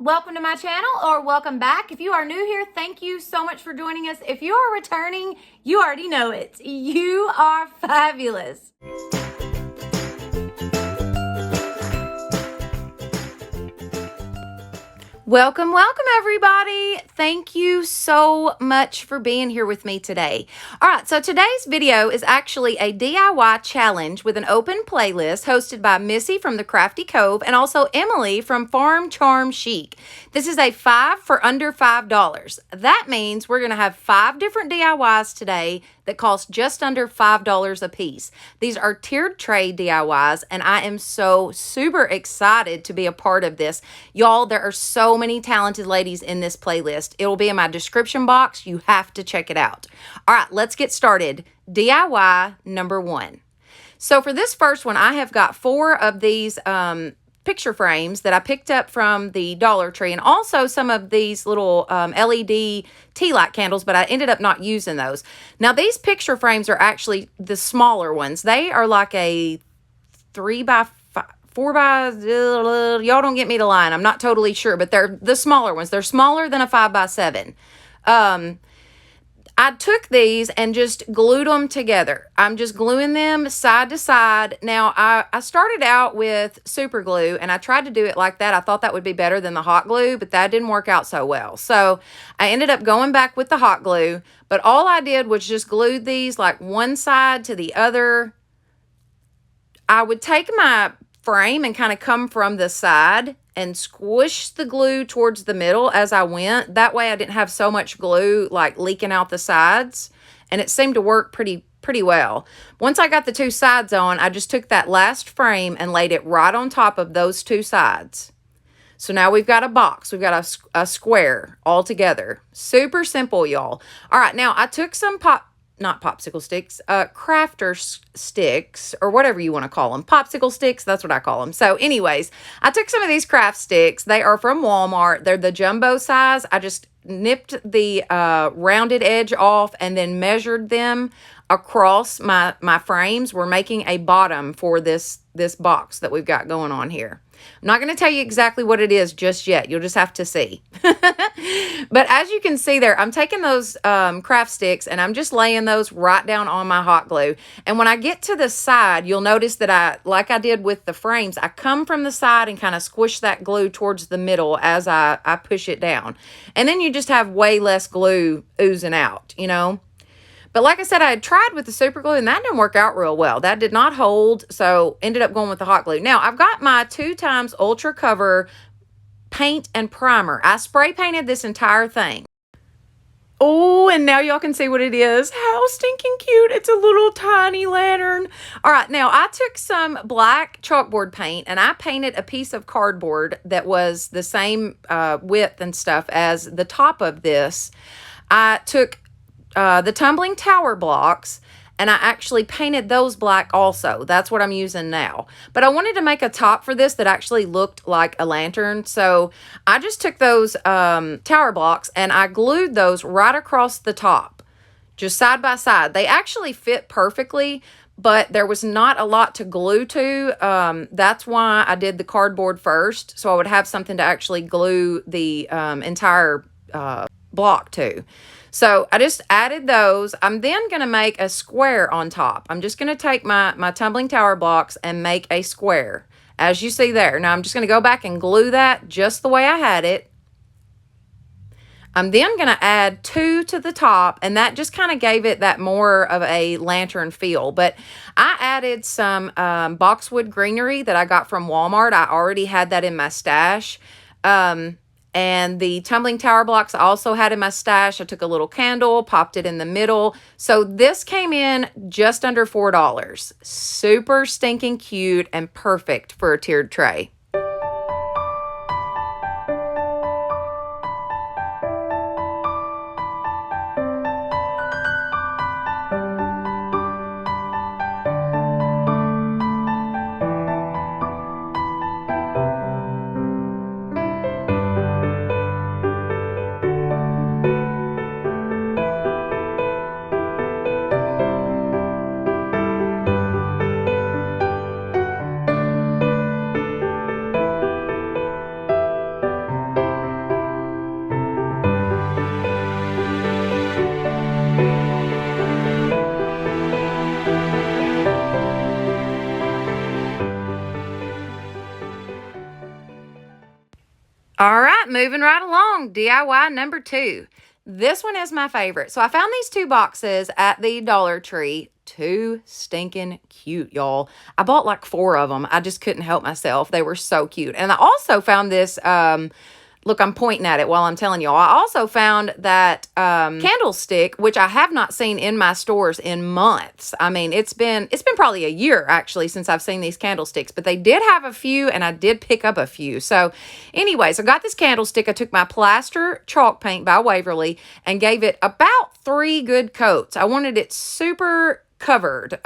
welcome to my channel, or welcome back. If you are new here, thank you so much for joining us. If you are returning, you already know it. You are fabulous. Welcome everybody. Thank you so much for being here with me today. All right, so today's video is actually a DIY challenge with an open playlist hosted by Missy from the Crafty Cove and also Emily from Farm Charm Chic. This is a 5 for under $5. That means we're going to have 5 different DIYs today that cost just under $5 a piece. These are tiered tray DIYs, and I am so super excited to be a part of this. Y'all, there are so many talented ladies in this playlist. It will be in my description box. You have to check it out. All right, let's get started. DIY number 1. So for this first one, I have got 4 of these picture frames that I picked up from the Dollar Tree, and also some of these little LED tea light candles, but I ended up not using those. Now these picture frames are actually the smaller ones. They are like a 3 by 5, 4 by, y'all don't get me to line. I'm not totally sure, but they're the smaller ones. They're smaller than a 5 by 7. I took these and just glued them together. I'm just gluing them side to side. Now, I started out with super glue, and I tried to do it like that. I thought that would be better than the hot glue, but that didn't work out so well. So I ended up going back with the hot glue, but all I did was just glued these like one side to the other. I would take my frame and kind of come from the side and squish the glue towards the middle as I went. That way I didn't have so much glue like leaking out the sides, and it seemed to work pretty well. Once I got the 2 sides on, I just took that last frame and laid it right on top of those 2 sides. So now we've got a box. We've got a square all together. Super simple, y'all. All right, now I took some not popsicle sticks, crafter sticks, or whatever you want to call them. Popsicle sticks, that's what I call them. So anyways, I took some of these craft sticks. They are from Walmart. They're the jumbo size. I just nipped the rounded edge off and then measured them across my frames. We're making a bottom for this box that we've got going on here. I'm not going to tell you exactly what it is just yet. You'll just have to see. But as you can see there, I'm taking those craft sticks and I'm just laying those right down on my hot glue. And when I get to the side, you'll notice that like I did with the frames, I come from the side and kind of squish that glue towards the middle as I push it down. And then you just have way less glue oozing out, you know. But like I said, I had tried with the super glue, and that didn't work out real well. That did not hold, so ended up going with the hot glue. Now, I've got my 2x Ultra Cover paint and primer. I spray painted this entire thing. Oh, and now y'all can see what it is. How stinking cute. It's a little tiny lantern. All right, now I took some black chalkboard paint, and I painted a piece of cardboard that was the same width and stuff as the top of this. I took the tumbling tower blocks, and I actually painted those black also. That's what I'm using now. But I wanted to make a top for this that actually looked like a lantern. So I just took those tower blocks and I glued those right across the top, just side by side. They actually fit perfectly, but there was not a lot to glue to. That's why I did the cardboard first, so I would have something to actually glue the entire block to. So I just added those. I'm then going to make a square on top. I'm just going to take my tumbling tower blocks and make a square, as you see there. Now I'm just going to go back and glue that just the way I had it. I'm then going to add 2 to the top, and that just kind of gave it that more of a lantern feel. But I added some boxwood greenery that I got from Walmart. I already had that in my stash. And the tumbling tower blocks I also had in my stash. I took a little candle, popped it in the middle. So this came in just under $4. Super stinking cute and perfect for a tiered tray. All right, moving right along. DIY number 2. This one is my favorite. So I found these 2 boxes at the Dollar Tree. Too stinking cute, y'all. I bought like 4 of them. I just couldn't help myself. They were so cute. And I also found this, look, I'm pointing at it while I'm telling y'all. I also found that candlestick, which I have not seen in my stores in months. I mean, it's been probably a year actually since I've seen these candlesticks, but they did have a few and I did pick up a few. So anyways, I got this candlestick. I took my plaster chalk paint by Waverly and gave it about 3 good coats. I wanted it super covered.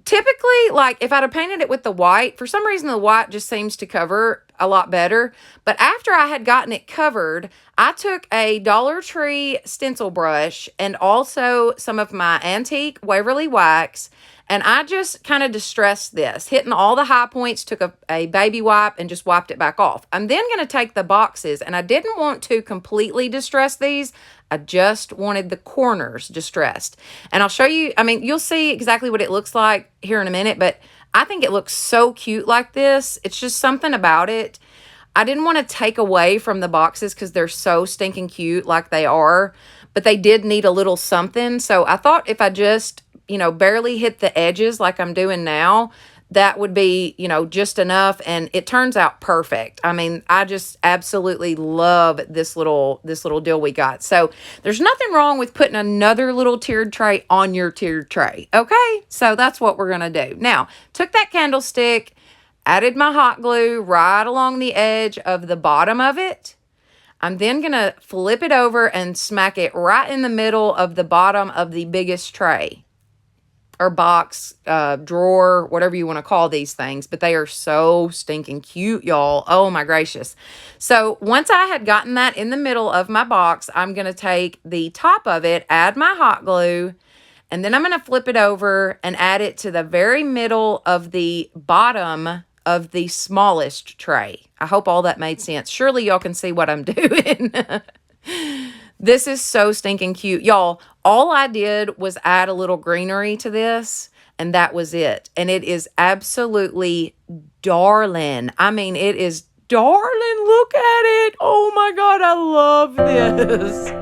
Typically, like if I'd have painted it with the white, for some reason the white just seems to cover a lot better. But after I had gotten it covered, I took a Dollar Tree stencil brush and also some of my antique Waverly wax, and I just kind of distressed this, hitting all the high points, took a baby wipe and just wiped it back off. I'm then going to take the boxes, and I didn't want to completely distress these. I just wanted the corners distressed. And I'll show you, I mean, you'll see exactly what it looks like here in a minute, but I think it looks so cute like this. It's just something about it. I didn't want to take away from the boxes because they're so stinking cute like they are, but they did need a little something. So I thought if I just, barely hit the edges like I'm doing now, that would be, just enough. And it turns out perfect. I mean, I just absolutely love this little deal we got. So there's nothing wrong with putting another little tiered tray on your tiered tray. Okay. So that's what we're going to do. Now, took that candlestick, added my hot glue right along the edge of the bottom of it. I'm then going to flip it over and smack it right in the middle of the bottom of the biggest tray. Or box, drawer, whatever you want to call these things. But they are so stinking cute, y'all. Oh, my gracious. So once I had gotten that in the middle of my box, I'm going to take the top of it, add my hot glue, and then I'm going to flip it over and add it to the very middle of the bottom of the smallest tray. I hope all that made sense. Surely y'all can see what I'm doing. This is so stinking cute. Y'all, all I did was add a little greenery to this, and that was it. And it is absolutely darling. I mean, it is darling. Look at it. Oh my God, I love this.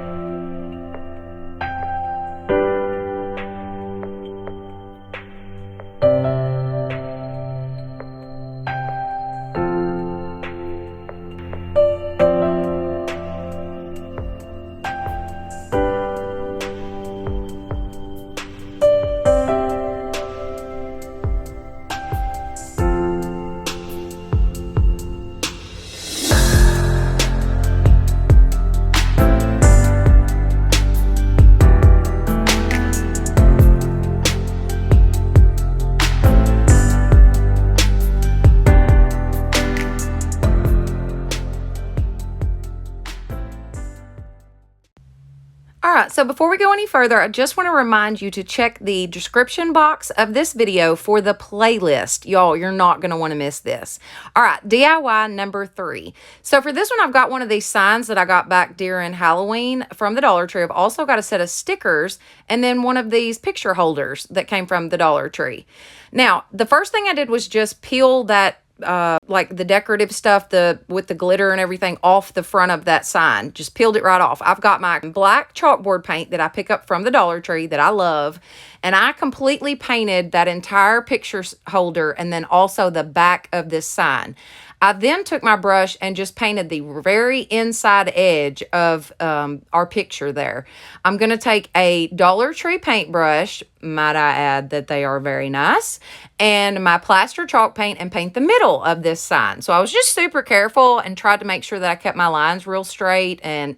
All right, so before we go any further, I just want to remind you to check the description box of this video for the playlist. Y'all, you're not going to want to miss this. All right, DIY number 3. So for this one, I've got one of these signs that I got back during Halloween from the Dollar Tree. I've also got a set of stickers and then one of these picture holders that came from the Dollar Tree. Now, the first thing I did was just peel that like the decorative stuff, with the glitter and everything off the front of that sign. Just peeled it right off. I've got my black chalkboard paint that I pick up from the Dollar Tree that I love, and I completely painted that entire picture holder and then also the back of this sign. I then took my brush and just painted the very inside edge of our picture there. I'm going to take a Dollar Tree paintbrush, might I add that they are very nice, and my plaster chalk paint and paint the middle of this sign. So I was just super careful and tried to make sure that I kept my lines real straight and,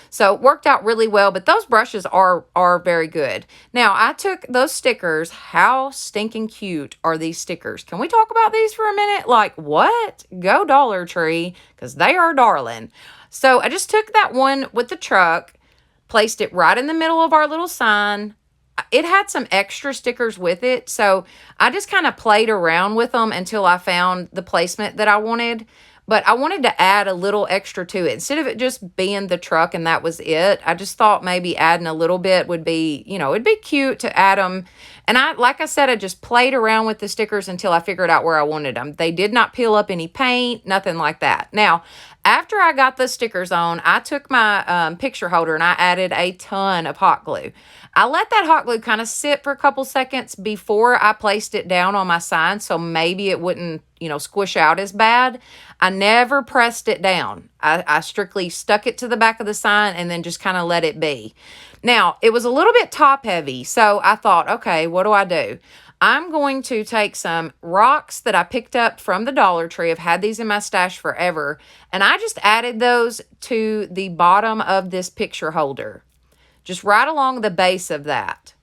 so it worked out really well, but those brushes are very good. Now, I took those stickers. How stinking cute are these stickers? Can we talk about these for a minute? Like, what? Go Dollar Tree, because they are darling. So I just took that one with the truck, placed it right in the middle of our little sign. It had some extra stickers with it, so I just kind of played around with them until I found the placement that I wanted. but I wanted to add a little extra to it. Instead of it just being the truck and that was it, I just thought maybe adding a little bit would be, it'd be cute to add them. And like I said, I just played around with the stickers until I figured out where I wanted them. They did not peel up any paint, nothing like that. Now, after I got the stickers on, I took my picture holder and I added a ton of hot glue. I let that hot glue kind of sit for a couple seconds before I placed it down on my sign, so maybe it wouldn't, squish out as bad. I never pressed it down. I strictly stuck it to the back of the sign and then just kind of let it be. Now, it was a little bit top heavy, so I thought, okay, what do I do? I'm going to take some rocks that I picked up from the Dollar Tree. I've had these in my stash forever, and I just added those to the bottom of this picture holder, just right along the base of that.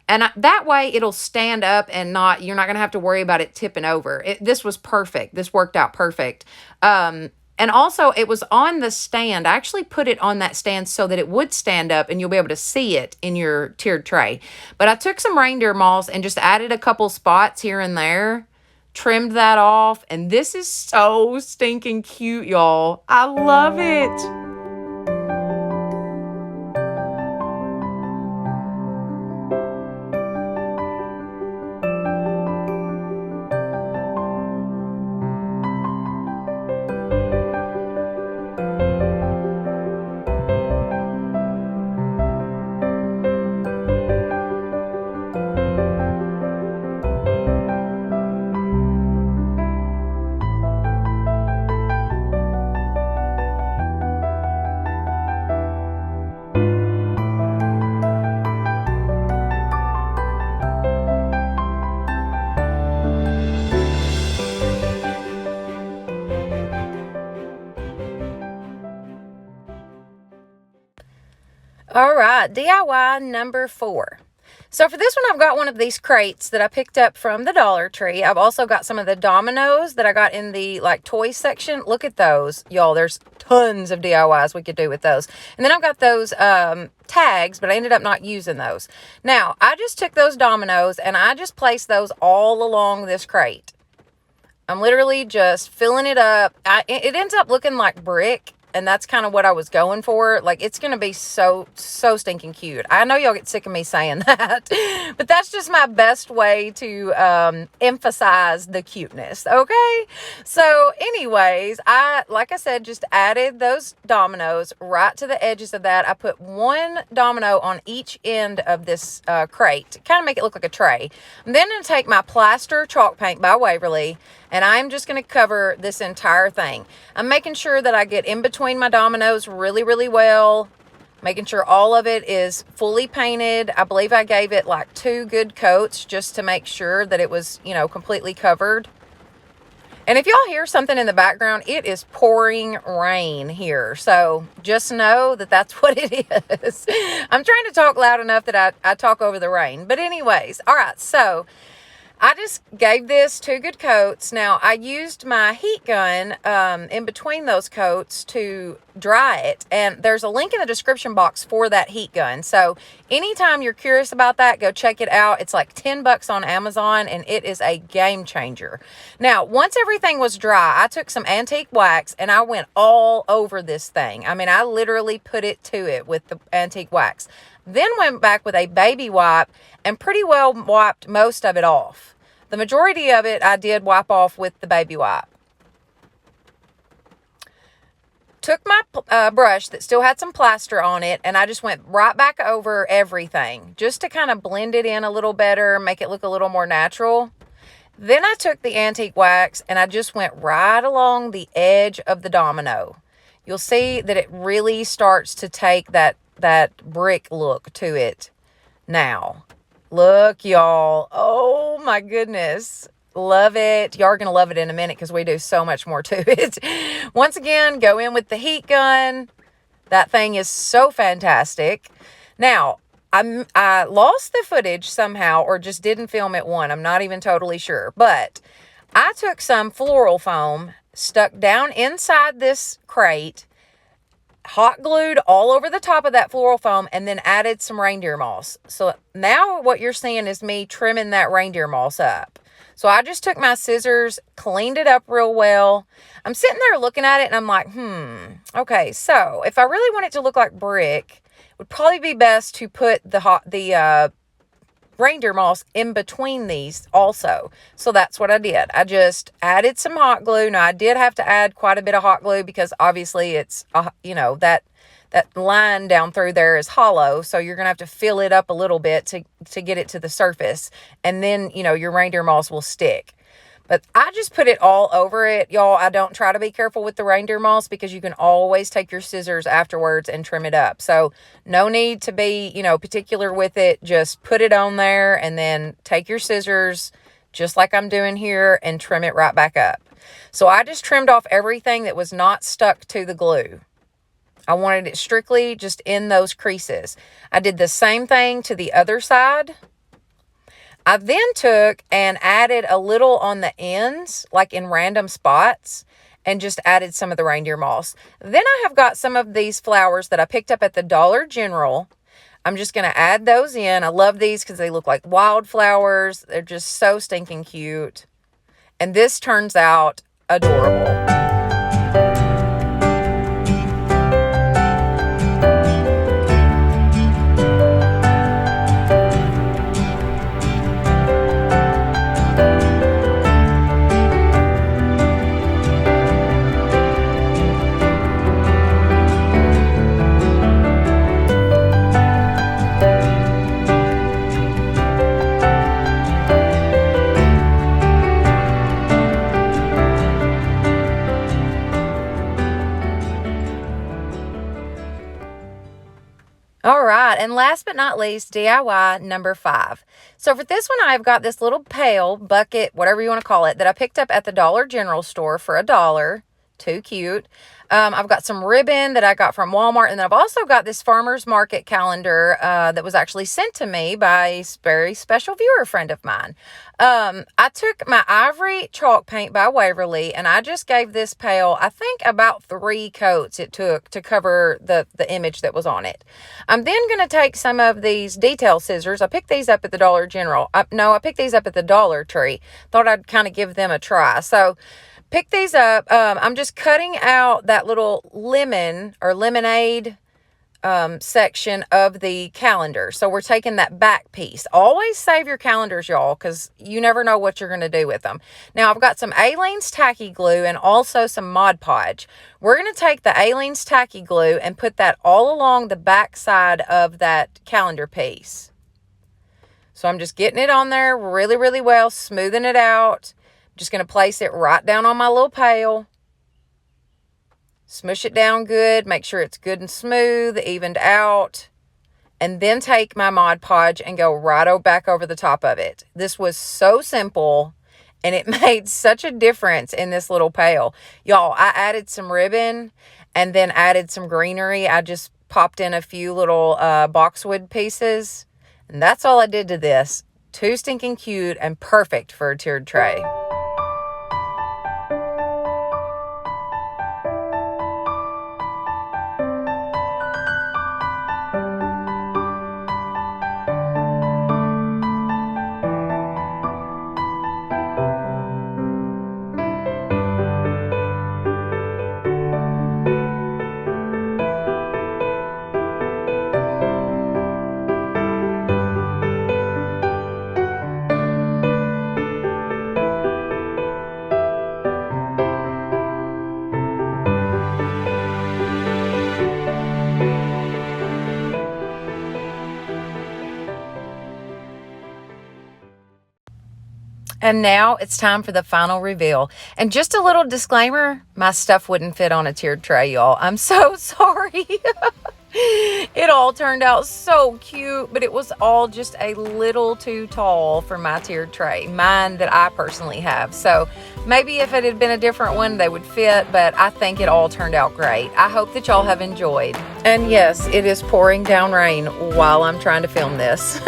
And that way it'll stand up and you're not going to have to worry about it tipping over. This was perfect. This worked out perfect. And also it was on the stand. I actually put it on that stand so that it would stand up and you'll be able to see it in your tiered tray. But I took some reindeer moss and just added a couple spots here and there, trimmed that off. And this is so stinking cute, y'all. I love it. All right, DIY number 4. So for this one, I've got one of these crates that I picked up from the Dollar Tree. I've also got some of the dominoes that I got in the toy section. Look at those, y'all. There's tons of DIYs we could do with those. And then I've got those tags, but I ended up not using those. Now, I just took those dominoes and I just placed those all along this crate. I'm literally just filling it up. It ends up looking like brick. And that's kind of what I was going for. It's going to be so stinking cute. I know y'all get sick of me saying that, but that's just my best way to emphasize the cuteness, okay? So anyways, like I said, just added those dominoes right to the edges of that. I put one domino on each end of this crate to kind of make it look like a tray. I'm then going to take my plaster chalk paint by Waverly, and I'm just going to cover this entire thing. I'm making sure that I get in between my dominoes really, really well. Making sure all of it is fully painted. I believe I gave it 2 good coats just to make sure that it was, completely covered. And if y'all hear something in the background, it is pouring rain here. So just know that that's what it is. I'm trying to talk loud enough that I talk over the rain. But anyways, all right, so I just gave this 2 good coats. Now, I used my heat gun in between those coats to dry it. And there's a link in the description box for that heat gun. So anytime you're curious about that, go check it out. It's like $10 on Amazon, and it is a game changer. Now, once everything was dry, I took some antique wax and I went all over this thing. I mean, I literally put it to it with the antique wax. Then went back with a baby wipe and pretty well wiped most of it off. The majority of it I did wipe off with the baby wipe. Took my brush that still had some plaster on it, and I just went right back over everything just to kind of blend it in a little better, make it look a little more natural. Then I took the antique wax and I just went right along the edge of the domino. You'll see that it really starts to take that brick look to it now. Look, y'all. Oh, my goodness. Love it. Y'all are going to love it in a minute because we do so much more to it. Once again, go in with the heat gun. That thing is so fantastic. Now, I lost the footage somehow or just didn't film it one. I'm not even totally sure. But I took some floral foam, stuck down inside this crate, hot glued all over the top of that floral foam, and then added some reindeer moss. So now what you're seeing is me trimming that reindeer moss up. So I just took my scissors, cleaned it up real well. I'm sitting there looking at it and I'm like, okay, so if I really want it to look like brick, it would probably be best to put the reindeer moss in between these also. So that's what I did. I just added some hot glue. Now I did have to add quite a bit of hot glue because obviously it's, that line down through there is hollow. So you're going to have to fill it up a little bit to get it to the surface. And then, your reindeer moss will stick. But I just put it all over it, y'all. I don't try to be careful with the reindeer moss because you can always take your scissors afterwards and trim it up. So no need to be, particular with it. Just put it on there and then take your scissors, just like I'm doing here, and trim it right back up. So I just trimmed off everything that was not stuck to the glue. I wanted it strictly just in those creases. I did the same thing to the other side. I then took and added a little on the ends, like in random spots, and just added some of the reindeer moss. Then I have got some of these flowers that I picked up at the Dollar General. I'm just going to add those in. I love these because they look like wildflowers. They're just so stinking cute. And this turns out adorable. All right, and last but not least, DIY number 5. So for this one, I've got this little pail, bucket, whatever you want to call it, that I picked up at the Dollar General store for $1. Too cute. I've got some ribbon that I got from Walmart, and then I've also got this farmer's market calendar that was actually sent to me by a very special viewer friend of mine. I took my ivory chalk paint by Waverly, and I just gave this pail, I think, about 3 coats it took to cover the image that was on it. I'm then going to take some of these detail scissors. I picked these up at the Dollar General. I picked these up at the Dollar Tree. Thought I'd kind of give them a try. So pick these up. I'm just cutting out that little lemon or lemonade section of the calendar. So we're taking that back piece. Always save your calendars, y'all, because you never know what you're going to do with them. Now, I've got some Aleene's tacky glue and also some Mod Podge. We're going to take the Aleene's tacky glue and put that all along the back side of that calendar piece. So I'm just getting it on there really, really well, smoothing it out. Just going to place it right down on my little pail. Smush it down good. Make sure it's good and smooth, evened out. And then take my Mod Podge and go right back over the top of it. This was so simple, and it made such a difference in this little pail. Y'all, I added some ribbon and then added some greenery. I just popped in a few little boxwood pieces. And that's all I did to this. Too stinking cute and perfect for a tiered tray. And now it's time for the final reveal. And just a little disclaimer, my stuff wouldn't fit on a tiered tray, y'all. I'm so sorry. It all turned out so cute, but it was all just a little too tall for my tiered tray, mine that I personally have. So maybe if it had been a different one, they would fit, but I think it all turned out great. I hope that y'all have enjoyed. And yes, it is pouring down rain while I'm trying to film this.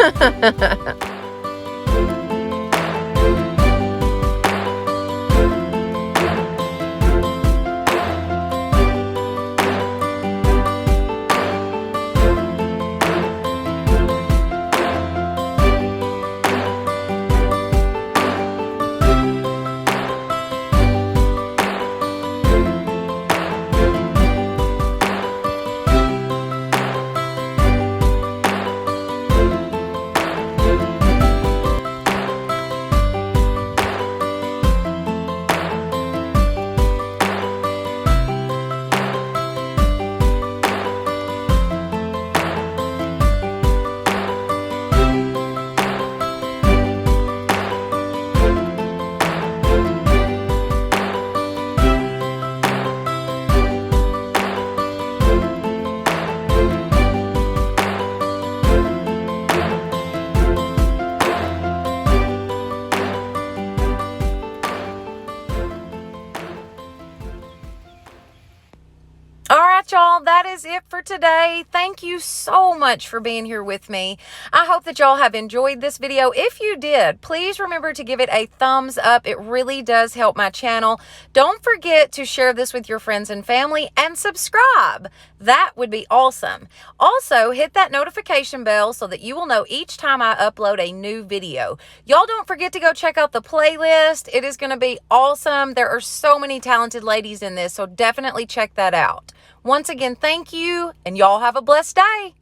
right, y'all, that is it for today. Thank you so much for being here with me. I hope that y'all have enjoyed this video. If you did, please remember to give it a thumbs up. It really does help my channel. Don't forget to share this with your friends and family and subscribe. That would be awesome. Also, hit that notification bell so that you will know each time I upload a new video. Y'all don't forget to go check out the playlist. It is going to be awesome. There are so many talented ladies in this, so definitely check that out. Once again, thank you, and y'all have a blessed day.